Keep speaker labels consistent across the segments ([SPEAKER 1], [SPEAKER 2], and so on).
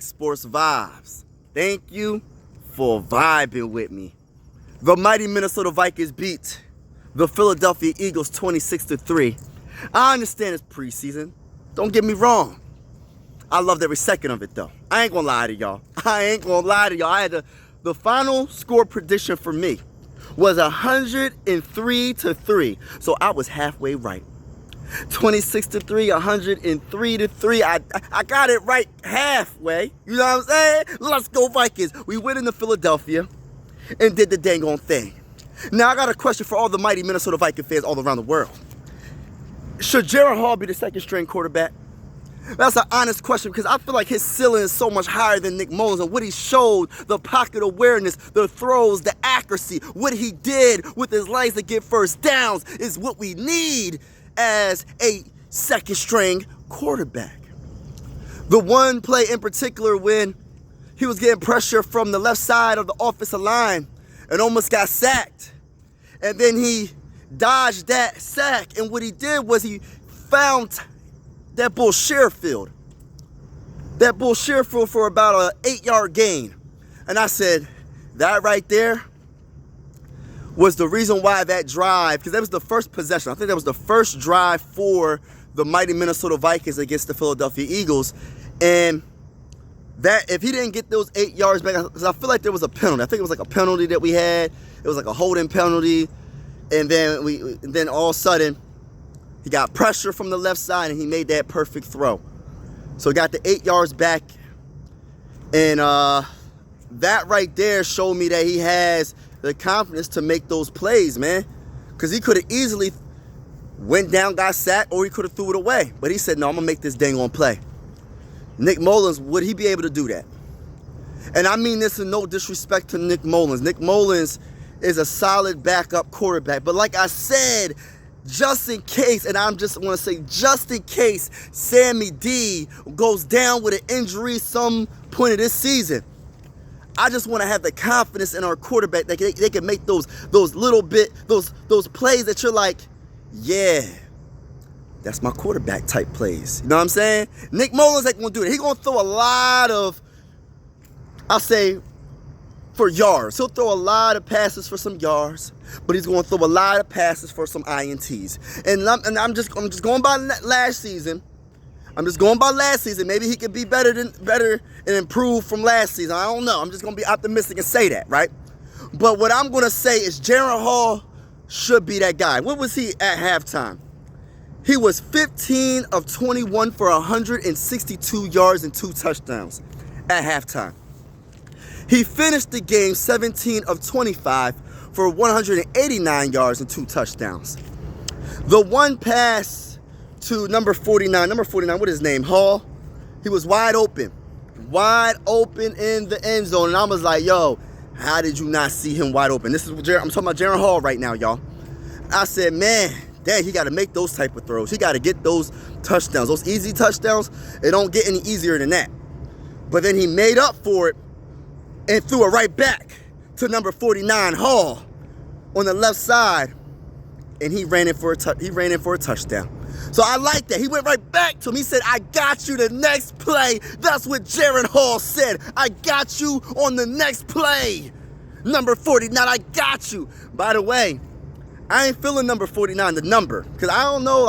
[SPEAKER 1] Sports Vibes. Thank you for vibing with me. The mighty Minnesota Vikings beat the Philadelphia Eagles 26-3. I understand it's preseason. Don't get me wrong. I loved every second of it though. I ain't gonna lie to y'all. I had the final score prediction for me was 103-3. So I was halfway right. 26-3, 103-3. I got it right halfway. You know what I'm saying? Let's go Vikings. We went into Philadelphia and did the dang on thing. Now I got a question for all the mighty Minnesota Vikings fans all around the world. Should Jaren Hall be the second string quarterback? That's an honest question because I feel like his ceiling is so much higher than Nick Mullins, and what he showed, the pocket awareness, the throws, the accuracy, what he did with his legs to get first downs is what we need as a second string quarterback. The one play in particular when he was getting pressure from the left side of the offensive line and almost got sacked, and then he dodged that sack, and what he did was he found that bull Sherfield for about an 8-yard gain. And I said, that right there was the reason why that drive, because that was the first possession. I think that was the first drive for the mighty Minnesota Vikings against the Philadelphia Eagles. And that, if he didn't get those 8 yards back, because I feel like there was a penalty. I think it was like a penalty that we had. It was like a holding penalty. And then all of a sudden, he got pressure from the left side, and he made that perfect throw. So he got the 8 yards back. And that right there showed me that he has the confidence to make those plays, man. Because he could have easily went down, got sacked, or he could have threw it away. But he said, no, I'm going to make this dang on play. Nick Mullins, would he be able to do that? And I mean this in no disrespect to Nick Mullins. Nick Mullins is a solid backup quarterback. But like I said, just in case, and I'm just want to say just in case Sammy D goes down with an injury some point of this season, I just want to have the confidence in our quarterback that they can make those plays that you're like, yeah, that's my quarterback type plays. You know what I'm saying? Nick Mullins ain't going to do it. He's going to throw a lot of, I'll say, for yards. He'll throw a lot of passes for some yards, but he's going to throw a lot of passes for some INTs. And I'm just going by last season. Maybe he could be better and improve from last season. I don't know. I'm just going to be optimistic and say that, right? But what I'm going to say is Jaren Hall should be that guy. What was he at halftime? He was 15 of 21 for 162 yards and 2 touchdowns at halftime. He finished the game 17 of 25 for 189 yards and 2 touchdowns. The one pass to number 49, what is his name? Hall. He was wide open in the end zone. And I was like, yo, how did you not see him wide open? I'm talking about Jaren Hall right now, y'all. I said, man, dang, he got to make those type of throws. He got to get those touchdowns, those easy touchdowns. It don't get any easier than that. But then he made up for it and threw it right back to number 49, Hall, on the left side, and he ran in for a touchdown. So I like that. He went right back to him. He said, I got you the next play. That's what Jaren Hall said. I got you on the next play. Number 49, I got you. By the way, I ain't feeling number 49, the number, because I don't know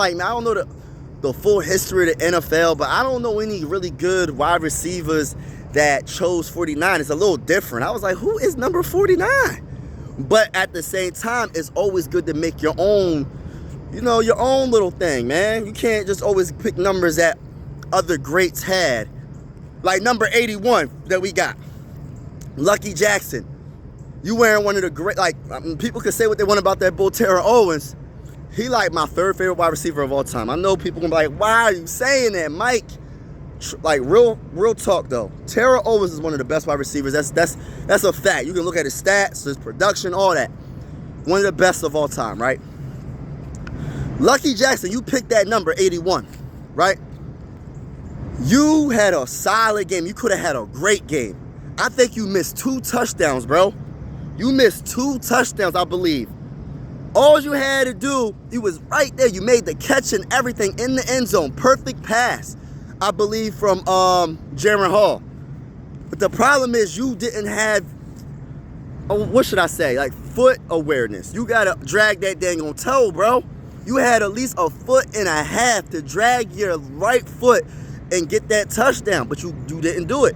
[SPEAKER 1] the full history of the NFL, but I don't know any really good wide receivers that chose 49. It's a little different. I was like, who is number 49? But at the same time, it's always good to make your own, your own little thing, man. You can't just always pick numbers that other greats had. Like number 81 that we got, Lucky Jackson. You wearing one of the great, people can say what they want about that bull, Terrell Owens. He like my third favorite wide receiver of all time. I know people gonna be like, why are you saying that, Mike? Like real talk though, Terrell Owens is one of the best wide receivers. That's a fact. You can look at his stats, his production, all that. One of the best of all time, right? Lucky Jackson, you picked that number 81, right? You had a solid game. You could have had a great game. I think you missed 2 touchdowns, bro. You missed 2 touchdowns, I believe. All you had to do, you was right there. You made the catch and everything in the end zone. Perfect pass, I believe, from Jaren Hall. But the problem is you didn't have, what should I say, like foot awareness. You got to drag that dang on toe, bro. You had at least a foot and a half to drag your right foot and get that touchdown, but you didn't do it.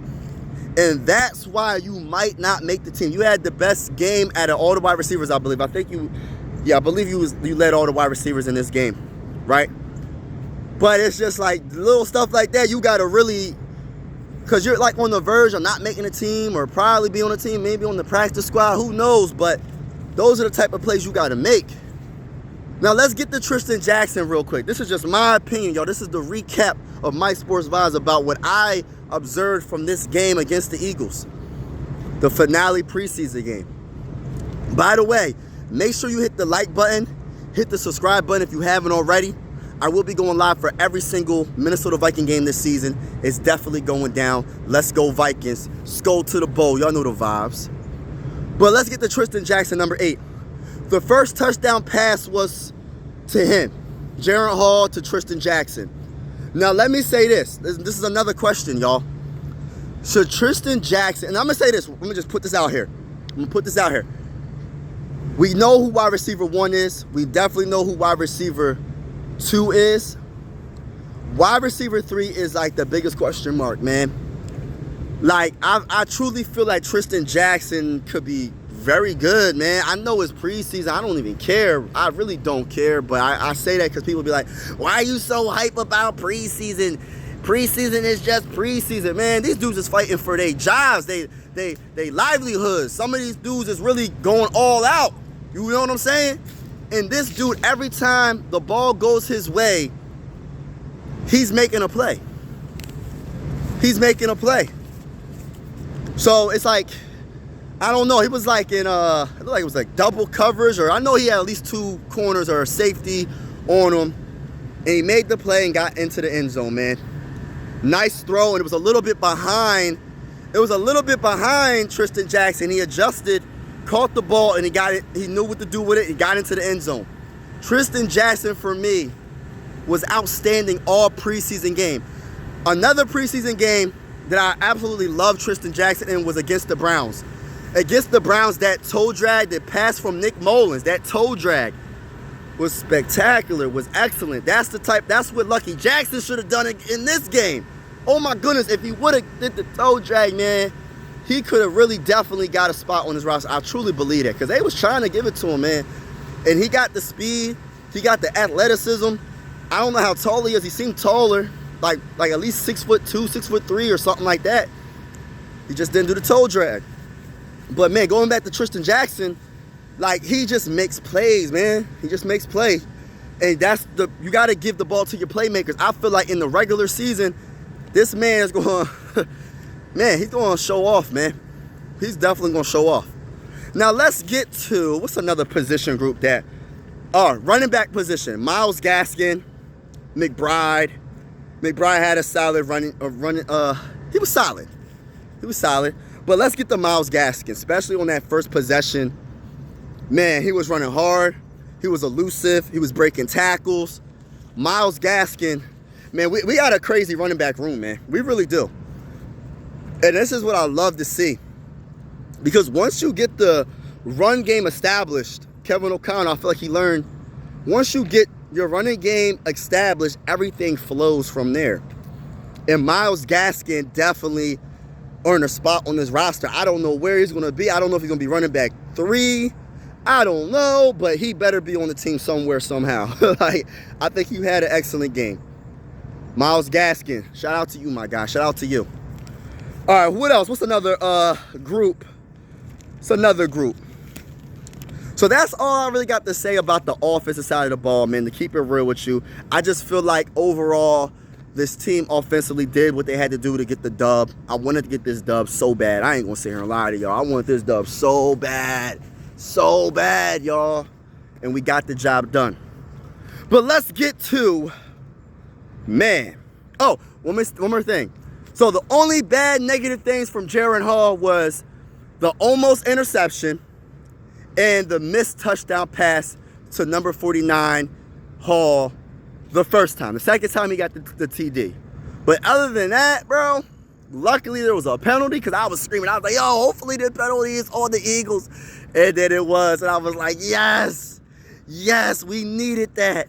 [SPEAKER 1] And that's why you might not make the team. You had the best game out of all the wide receivers, I believe. I believe you led all the wide receivers in this game, right? But it's just like little stuff like that. You got to really, because you're like on the verge of not making a team or probably be on a team, maybe on the practice squad, who knows? But those are the type of plays you got to make. Now, let's get to Tristan Jackson real quick. This is just my opinion, y'all. This is the recap of my sports vibes about what I observed from this game against the Eagles, the finale preseason game. By the way, make sure you hit the like button, hit the subscribe button if you haven't already. I will be going live for every single Minnesota Viking game this season. It's definitely going down. Let's go Vikings. Skol to the bowl. Y'all know the vibes. But let's get to Tristan Jackson, number 8. The first touchdown pass was to him, Jaren Hall to Tristan Jackson. Now, let me say this. This is another question, y'all. Should Tristan Jackson, and I'm going to say this. Let me just put this out here. We know who wide receiver 1 is. We definitely know who wide receiver 2 is. Wide receiver 3 is like the biggest question mark, man. Like, I truly feel like Tristan Jackson could be very good, man. I know it's preseason. I don't even care. I really don't care. But I say that because people be like, why are you so hype about preseason? Preseason is just preseason. Man, these dudes is fighting for their jobs, they livelihoods. Some of these dudes is really going all out. You know what I'm saying? And this dude, every time the ball goes his way, he's making a play. He's making a play. So it's like, I don't know. He was like in, it looked like it was like double coverage, or I know he had at least 2 corners or a safety on him. And he made the play and got into the end zone, man. Nice throw, and it was a little bit behind. It was a little bit behind Tristan Jackson. He adjusted, caught the ball, and he got it. He knew what to do with it. He got into the end zone. Tristan Jackson, for me, was outstanding all preseason game. Another preseason game that I absolutely loved Tristan Jackson in was against the Browns. Against the Browns, that toe drag, that pass from Nick Mullins, that toe drag was spectacular, was excellent. That's what Lucky Jackson should have done in this game. Oh my goodness, if he would have did the toe drag, man, he could have really definitely got a spot on his roster. I truly believe that, because they was trying to give it to him, man. And he got the speed, he got the athleticism. I don't know how tall he is. He seemed taller, like at least 6'2", 6'3", or something like that. He just didn't do the toe drag. But, man, going back to Tristan Jackson, like, he just makes plays, man. He just makes plays. And you got to give the ball to your playmakers. I feel like in the regular season, this man is going, man, he's going to show off, man. He's definitely going to show off. Now, let's get to, what's another position group that, running back position. Myles Gaskin, McBride. McBride had a solid he was solid. But let's get to Myles Gaskin, especially on that first possession. Man, he was running hard. He was elusive. He was breaking tackles. Myles Gaskin, man, we got a crazy running back room, man. We really do. And this is what I love to see. Because once you get the run game established, Kevin O'Connell, I feel like he learned, once you get your running game established, everything flows from there. And Myles Gaskin definitely earned a spot on this roster. I don't know where he's going to be. I don't know if he's going to be running back 3. I don't know, but he better be on the team somewhere, somehow. Like, I think he had an excellent game. Myles Gaskin, shout out to you, my guy. Shout out to you. All right, what else? What's another group? It's another group. So that's all I really got to say about the offensive side of the ball, man, to keep it real with you. I just feel like overall, this team offensively did what they had to do to get the dub. I wanted to get this dub so bad. I ain't going to sit here and lie to y'all. I wanted this dub so bad. So bad, y'all. And we got the job done. But let's get to, man. Oh, one more thing. So the only bad negative things from Jaren Hall was the almost interception and the missed touchdown pass to number 49, Hall, the first time. The second time he got the TD. But other than that, bro, Luckily, there was a penalty because I was screaming. I was like, yo, hopefully the penalty is on the Eagles. And then it was. And I was like, yes, we needed that.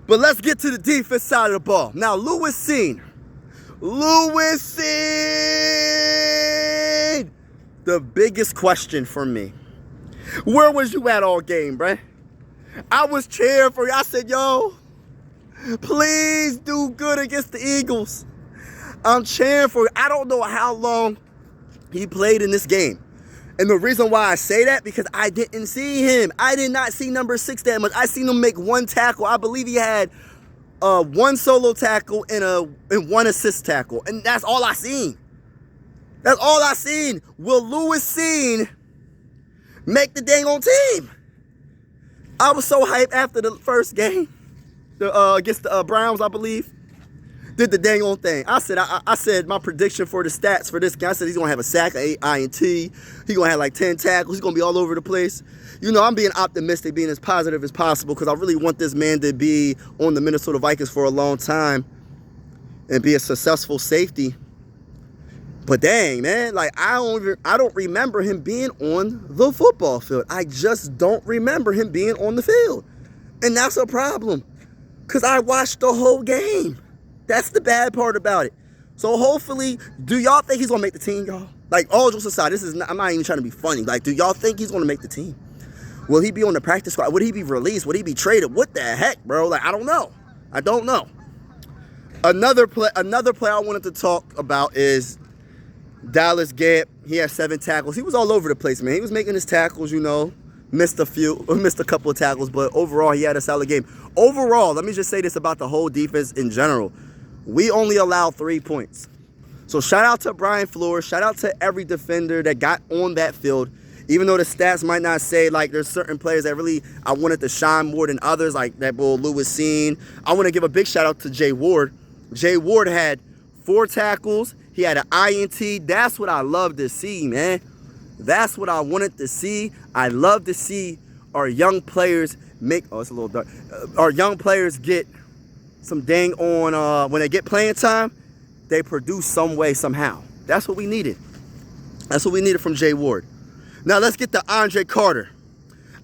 [SPEAKER 1] But let's get to the defense side of the ball. Now, Lewis Cine. The biggest question for me. Where was you at all game, bruh? I was cheering for you. I said, yo, please do good against the Eagles. I'm cheering for you. I don't know how long he played in this game. And the reason why I say that, because I didn't see him. I did not see number 6 that much. I seen him make one tackle. I believe he had one solo tackle and one assist tackle. And that's all I seen. That's all I seen. Will Lewis Cine make the dang on team? I was so hyped after the first game against the Browns, I believe. Did the dang on thing. I said my prediction for the stats for this guy. I said he's gonna have a sack, an INT. He's gonna have like 10 tackles. He's gonna be all over the place. You know, I'm being optimistic, being as positive as possible, because I really want this man to be on the Minnesota Vikings for a long time and be a successful safety. But dang, man, like I don't remember him being on the football field. I just don't remember him being on the field. And that's a problem, because I watched the whole game. That's the bad part about it. So hopefully, do y'all think he's gonna make the team, y'all? Like, all jokes aside, I'm not even trying to be funny. Like, do y'all think he's gonna make the team? Will he be on the practice squad? Would he be released? Would he be traded? What the heck, bro? Like, I don't know. Another player I wanted to talk about is Dallas Gant. He had 7 tackles. He was all over the place, man. He was making his tackles, you know. Missed a couple of tackles, but overall, he had a solid game. Overall, let me just say this about the whole defense in general. We only allowed 3 points. So shout out to Brian Flores. Shout out to every defender that got on that field. Even though the stats might not say, like, there's certain players that really I wanted to shine more than others, like that bull Lewis Cine. I want to give a big shout out to Jay Ward. Jay Ward had 4 tackles. He had an INT. That's what I love to see, man. That's what I wanted to see. I love to see our young players make, oh, it's a little dark. Our young players get some dang on, when they get playing time, they produce some way, somehow. That's what we needed. That's what we needed from Jay Ward. Now let's get to Andre Carter.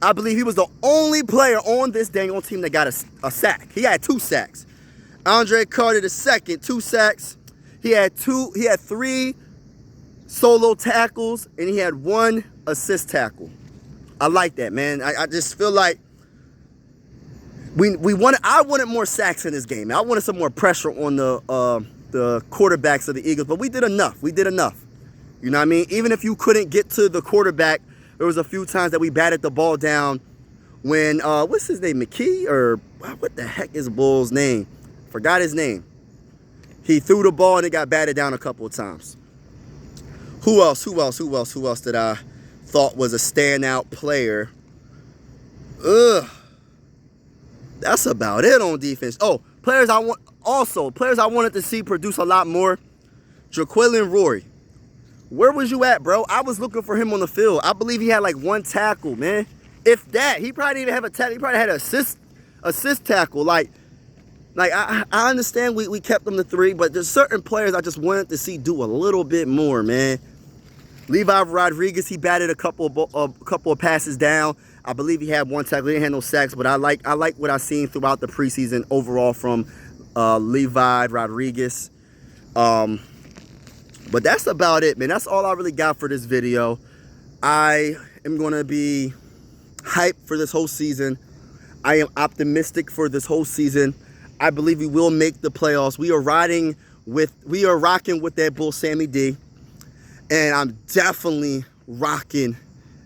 [SPEAKER 1] I believe he was the only player on this dang on team that got a sack. He had 2 sacks. Andre Carter the second, 2 sacks. He had 3 solo tackles, and he had 1 assist tackle. I like that, man. I just feel like I wanted more sacks in this game. I wanted some more pressure on the quarterbacks of the Eagles, but we did enough. You know what I mean? Even if you couldn't get to the quarterback, there was a few times that we batted the ball down when, what's his name, McKee? Or what the heck is Bull's name? Forgot his name. He threw the ball and it got batted down a couple of times. Who else that I thought was a standout player? That's about it on defense. Oh, players I wanted to see produce a lot more. Jaquelin Rory. Where was you at, bro? I was looking for him on the field. I believe he had like 1 tackle, man. If that, he probably didn't even have a tackle. He probably had an assist tackle. Like I understand we kept him to 3, but there's certain players I just wanted to see do a little bit more, man. Levi Rodriguez, he batted a couple of passes down. I believe he had 1 tackle. He didn't have no sacks, but I like what I've seen throughout the preseason overall from Levi Rodriguez. But that's about it, man. That's all I really got for this video. I am going to be hyped for this whole season. I am optimistic for this whole season. I believe we will make the playoffs. We are rocking with that bull Sammy D. And I'm definitely rocking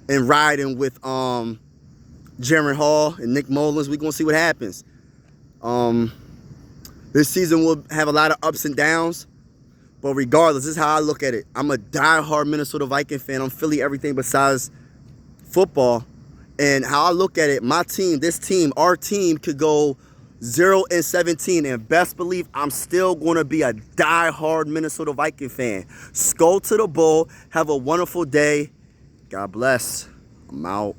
[SPEAKER 1] and riding with Jaren Hall and Nick Mullins. We're going to see what happens. This season will have a lot of ups and downs. But regardless, this is how I look at it. I'm a diehard Minnesota Viking fan. I'm Philly everything besides football. And how I look at it, our team could go 0-17. And best believe I'm still going to be a diehard Minnesota Viking fan. Skull to the bull. Have a wonderful day. God bless. I'm out.